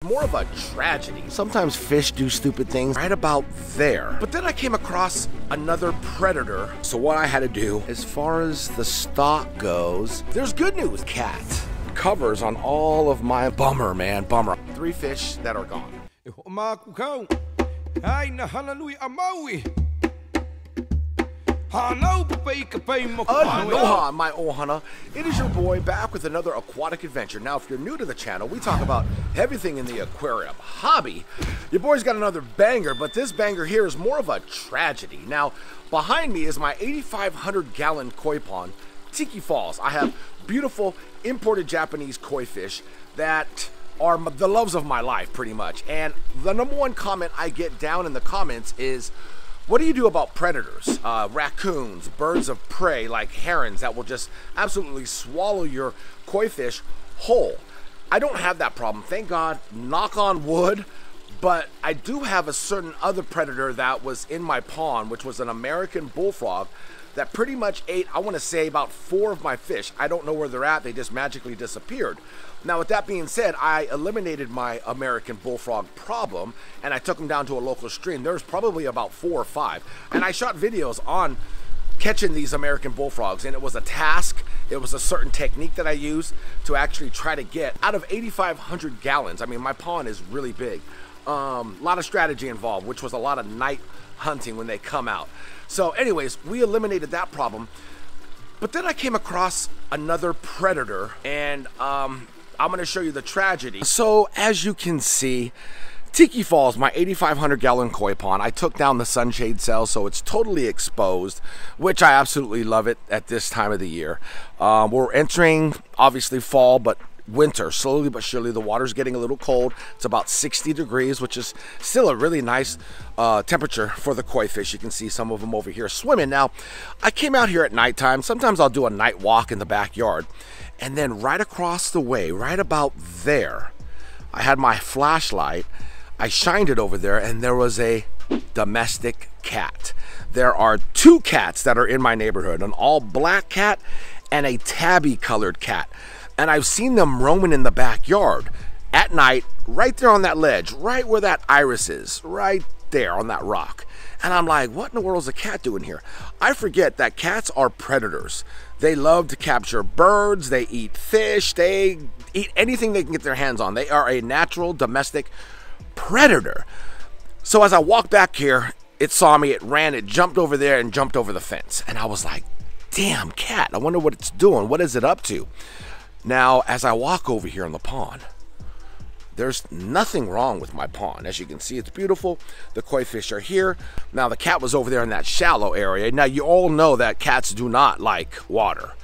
More of a tragedy. Sometimes fish do stupid things right about there. But then I came across another predator. So what I had to do, as far as the stock goes, there's good news. Cat covers on all of my bummer, man, bummer. 3 fish that are gone. Hana Hui A Maui. Aloha, my ohana. It is your boy back with another aquatic adventure. Now, if you're new to the channel, we talk about everything in the aquarium hobby. Your boy's got another banger, but this banger here is more of a tragedy. Now, behind me is my 8,500-gallon koi pond, Tiki Falls. I have beautiful imported Japanese koi fish that are the loves of my life, pretty much. And the #1 comment I get down in the comments is, what do you do about predators? Raccoons, birds of prey like herons that will just absolutely swallow your koi fish whole. I don't have that problem, thank God, knock on wood, but I do have a certain other predator that was in my pond, which was an American bullfrog that pretty much ate, I want to say, about 4 of my fish. I don't know where they're at, they just magically disappeared. Now, with that being said, I eliminated my American bullfrog problem and I took them down to a local stream. There's probably about 4 or 5. And I shot videos on catching these American bullfrogs, and it was a task. It was a certain technique that I used to actually try to get out of 8,500 gallons. I mean, my pond is really big. A lot of strategy involved, which was a lot of night hunting when they come out. So anyways, we eliminated that problem. But then I came across another predator, and I'm gonna show you the tragedy. So as you can see, Tiki Falls, my 8,500-gallon koi pond, I took down the sunshade cell, so it's totally exposed, which I absolutely love it at this time of the year. We're entering, obviously, fall, but winter. Slowly but surely, the water's getting a little cold. It's about 60 degrees, which is still a really nice temperature for the koi fish. You can see some of them over here swimming. Now, I came out here at nighttime. Sometimes I'll do a night walk in the backyard. And then right across the way, right about there, I had my flashlight. I shined it over there, and there was a domestic cat. There are 2 cats that are in my neighborhood, an all black cat and a tabby colored cat. And I've seen them roaming in the backyard at night, right there on that ledge, right where that iris is, right there on that rock. And I'm like, what in the world is a cat doing here? I forget that cats are predators. They love to capture birds, they eat fish, they eat anything they can get their hands on. They are a natural domestic predator. So as I walked back here, it saw me, it ran, it jumped over there and jumped over the fence. And I was like, damn cat, I wonder what it's doing. What is it up to? Now, as I walk over here in the pond, there's nothing wrong with my pond. As you can see, it's beautiful. The koi fish are here. Now, the cat was over there in that shallow area. Now, you all know that cats do not like water,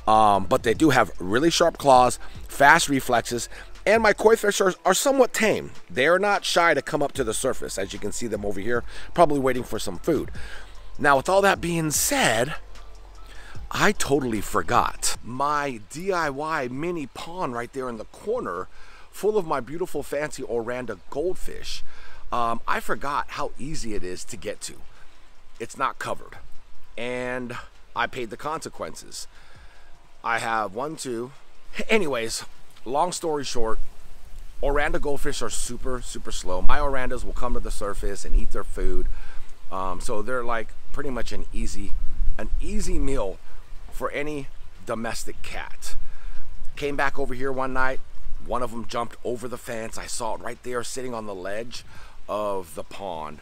but they do have really sharp claws, fast reflexes, and my koi fish are somewhat tame. They're not shy to come up to the surface. As you can see them over here, probably waiting for some food. Now, with all that being said, I totally forgot my DIY mini pond right there in the corner, full of my beautiful fancy Oranda goldfish. I forgot how easy it is to get to. It's not covered, and I paid the consequences. I have 1, 2. Anyways, long story short, Oranda goldfish are super slow. My Orandas will come to the surface and eat their food, so they're like pretty much an easy meal for any domestic cat. Came back over here one night, one of them jumped over the fence. I saw it right there sitting on the ledge of the pond,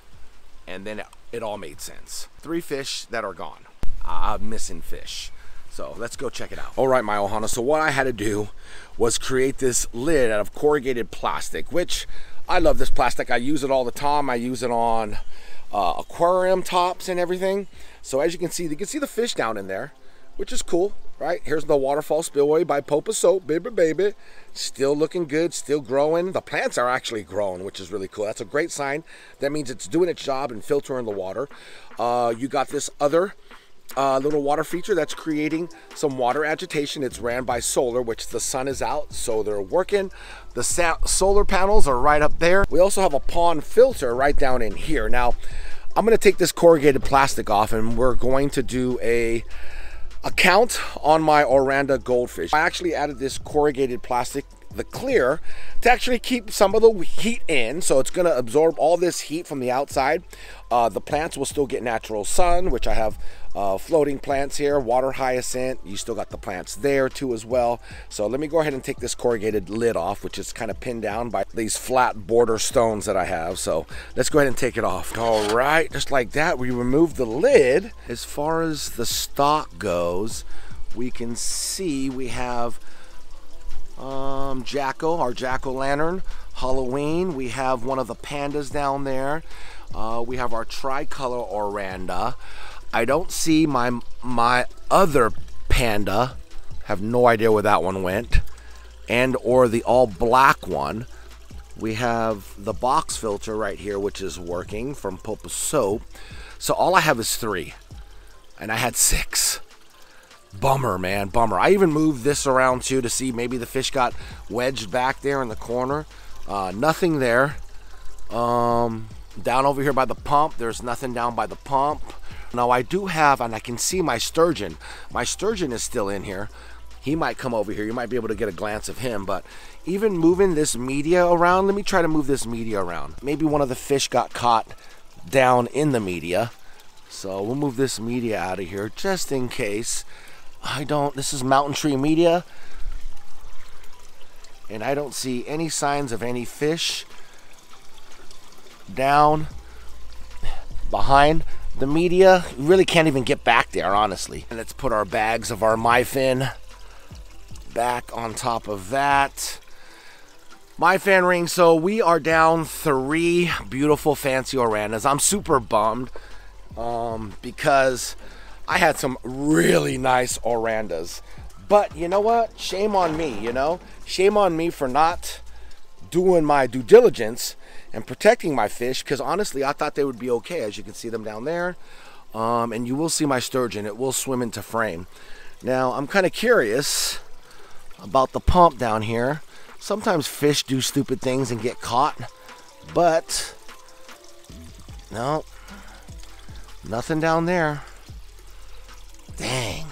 and then it all made sense. 3 fish that are gone. I'm missing fish. So let's go check it out. All right, my ohana, so what I had to do was create this lid out of corrugated plastic, which I love this plastic. I use it all the time. I use it on aquarium tops and everything. So as you can see the fish down in there, which is cool, right? Here's the waterfall spillway by Popa Soap, baby. Still looking good, still growing. The plants are actually growing, which is really cool. That's a great sign. That means it's doing its job and filtering the water. You got this other little water feature that's creating some water agitation. It's ran by solar, which the sun is out, so they're working. The solar panels are right up there. We also have a pond filter right down in here. Now, I'm gonna take this corrugated plastic off, and we're going to do a count on my Oranda goldfish. I actually added this corrugated plastic the clear to actually keep some of the heat in. So it's going to absorb all this heat from the outside. The plants will still get natural sun, which I have floating plants here, water hyacinth. You still got the plants there too as well. So let me go ahead and take this corrugated lid off, which is kind of pinned down by these flat border stones that I have. So let's go ahead and take it off. All right, just like that, we remove the lid. As far as the stock goes, we can see we have Jacko, our jack-o'-lantern, Halloween. We have one of the pandas down there. We have our tricolor oranda. I don't see my other panda. Have no idea where that one went. And or the all black one. We have the box filter right here, which is working from Popa Soap. So all I have is 3. And I had 6. Bummer, man, bummer. I even moved this around too to see maybe the fish got wedged back there in the corner. Nothing there. Down over here by the pump, there's nothing down by the pump. Now I do have, and I can see my sturgeon. My sturgeon is still in here. He might come over here. You might be able to get a glance of him, but even moving this media around, let me try to move this media around. Maybe one of the fish got caught down in the media. So we'll move this media out of here just in case. This is mountain tree media. And I don't see any signs of any fish down behind the media. You really can't even get back there, honestly. And let's put our bags of our Minn Finn back on top of that. Minn Finn ring. So we are down 3 beautiful fancy orandas. I'm super bummed because I had some really nice orandas. But you know what? Shame on me, you know? Shame on me for not doing my due diligence and protecting my fish, because honestly I thought they would be okay. As you can see them down there, and you will see my sturgeon. It will swim into frame. Now I'm kind of curious about the pump down here. Sometimes fish do stupid things and get caught, but no, nothing down there. Dang.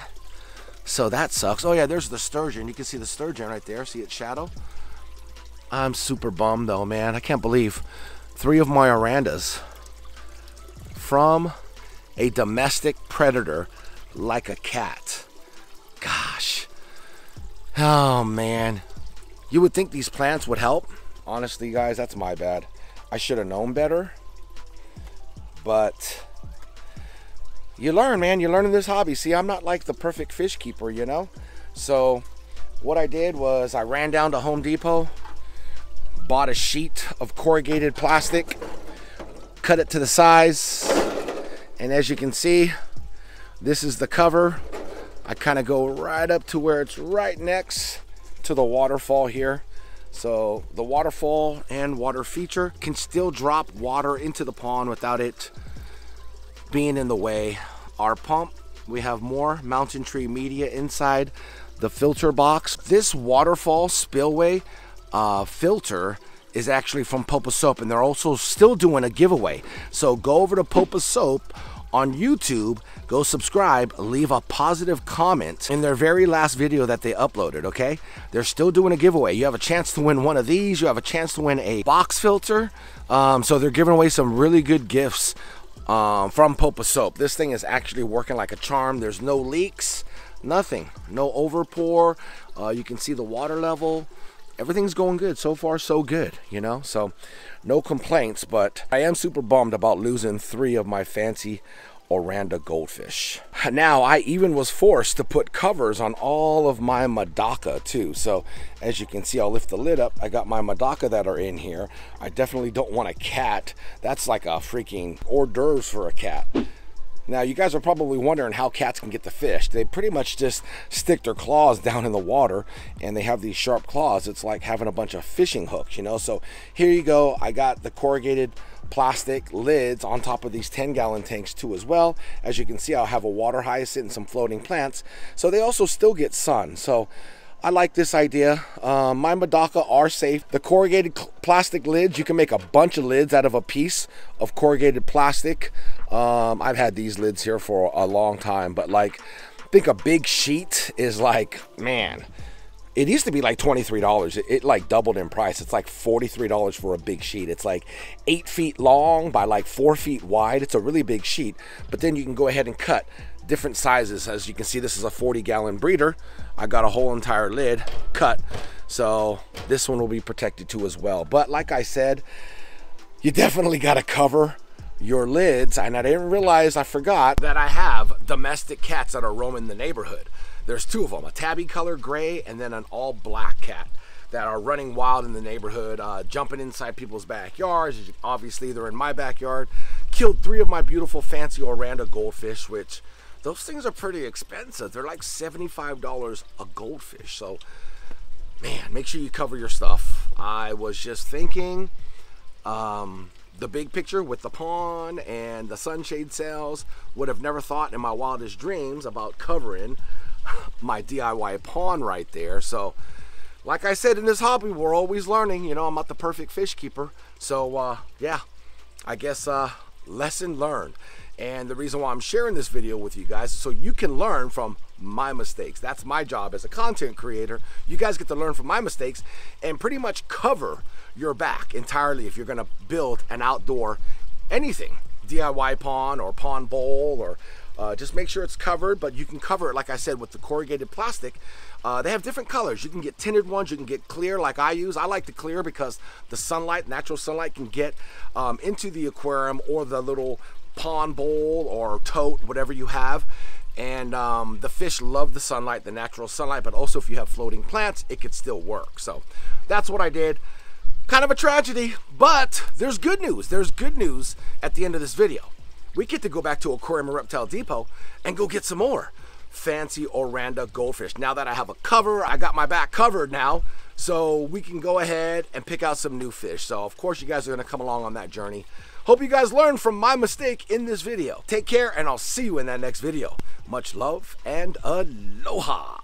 So that sucks. Oh yeah, there's the sturgeon. You can see the sturgeon right there. See its shadow? I'm super bummed though, man. I can't believe 3 of my orandas from a domestic predator like a cat. Gosh. Oh man. You would think these plants would help. Honestly, guys, that's my bad. I should have known better. But you learn, man. You learn in this hobby. See, I'm not like the perfect fish keeper, you know? So what I did was I ran down to Home Depot, bought a sheet of corrugated plastic, cut it to the size, and as you can see, this is the cover. I kind of go right up to where it's right next to the waterfall here. So the waterfall and water feature can still drop water into the pond without it being in the way. Our pump, we have more mountain tree media inside the filter box. This waterfall spillway filter is actually from Popa Soap, and they're also still doing a giveaway. So go over to Popa Soap on YouTube, go subscribe, leave a positive comment in their very last video that they uploaded, okay? They're still doing a giveaway. You have a chance to win one of these. You have a chance to win a box filter. So they're giving away some really good gifts from Popa Soap. This thing is actually working like a charm. There's no leaks, nothing, no overpour. You can see the water level. Everything's going good. So far, so good, you know? So no complaints, but I am super bummed about losing 3 of my fancy oranda goldfish. Now, I even was forced to put covers on all of my Medaka too. So as you can see, I'll lift the lid up. I got my Medaka that are in here. I definitely don't want a cat. That's like a freaking hors d'oeuvres for a cat. Now, you guys are probably wondering how cats can get the fish. They pretty much just stick their claws down in the water, and they have these sharp claws. It's like having a bunch of fishing hooks, you know? So here you go. I got the corrugated plastic lids on top of these 10-gallon tanks too as well. As you can see, I'll have a water hyacinth and some floating plants. So they also still get sun. So I like this idea. My Medaka are safe. The corrugated plastic lids, you can make a bunch of lids out of a piece of corrugated plastic. I've had these lids here for a long time, but like, I think a big sheet is like, man, It used to be like $23. It like doubled in price. It's like $43 for a big sheet. It's like 8 feet long by like 4 feet wide. It's a really big sheet, but then you can go ahead and cut different sizes. As you can see, this is a 40-gallon breeder. I got a whole entire lid cut, so this one will be protected too as well. But like I said, you definitely got to cover your lids. And I didn't realize, I forgot that I have domestic cats that are roaming the neighborhood. There's 2 of them, a tabby color gray and then an all black cat that are running wild in the neighborhood, jumping inside people's backyards. Obviously they're in my backyard. Killed 3 of my beautiful fancy oranda goldfish, which those things are pretty expensive. They're like $75 a goldfish. So man, make sure you cover your stuff. I was just thinking, the big picture with the pond and the sunshade sails, would have never thought in my wildest dreams about covering my DIY pond right there. So like I said, in this hobby we're always learning. You know, I'm not the perfect fish keeper. So yeah, I guess lesson learned. And the reason why I'm sharing this video with you guys is so you can learn from my mistakes. That's my job as a content creator. You guys get to learn from my mistakes and pretty much cover your back entirely if you're gonna build an outdoor anything, DIY pond or pond bowl, or just make sure it's covered. But you can cover it, like I said, with the corrugated plastic. They have different colors. You can get tinted ones, you can get clear like I use. I like the clear because the sunlight, natural sunlight, can get into the aquarium or the little pond bowl or tote, whatever you have. And the fish love the sunlight, the natural sunlight, but also if you have floating plants, it could still work. So that's what I did. Kind of a tragedy, but there's good news. There's good news at the end of this video. We get to go back to Aquarium and Reptile Depot and go get some more fancy oranda goldfish. Now that I have a cover, I got my back covered now, so we can go ahead and pick out some new fish. So of course you guys are gonna come along on that journey. Hope you guys learned from my mistake in this video. Take care, and I'll see you in that next video. Much love and aloha.